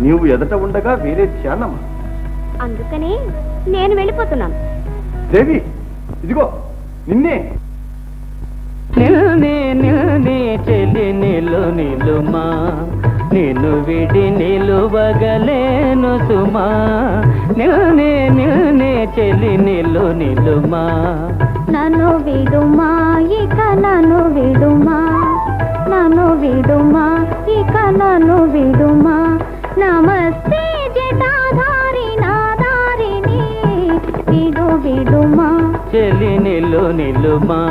నీవు ఎదట ఉండగా వేరే ధ్యానమా? అందుకనే నేను వెళ్ళిపోతున్నాను. దేవి, ఇదిగో నిన్నే. నిల్నే నిల్నే చెలి నిలుమా, నిన్ను విడి నిలువగలేను సుమా. నిల్నే నిల్నే చెలి నిలుమా. నన్ను విడుమా, ఇక నన్ను విడుమా, నన్ను విడుమా, ఇక నన్ను విడుమా. నమస్తే జటాధారి నాదారిని, విడుమా చెలి నిలుమా.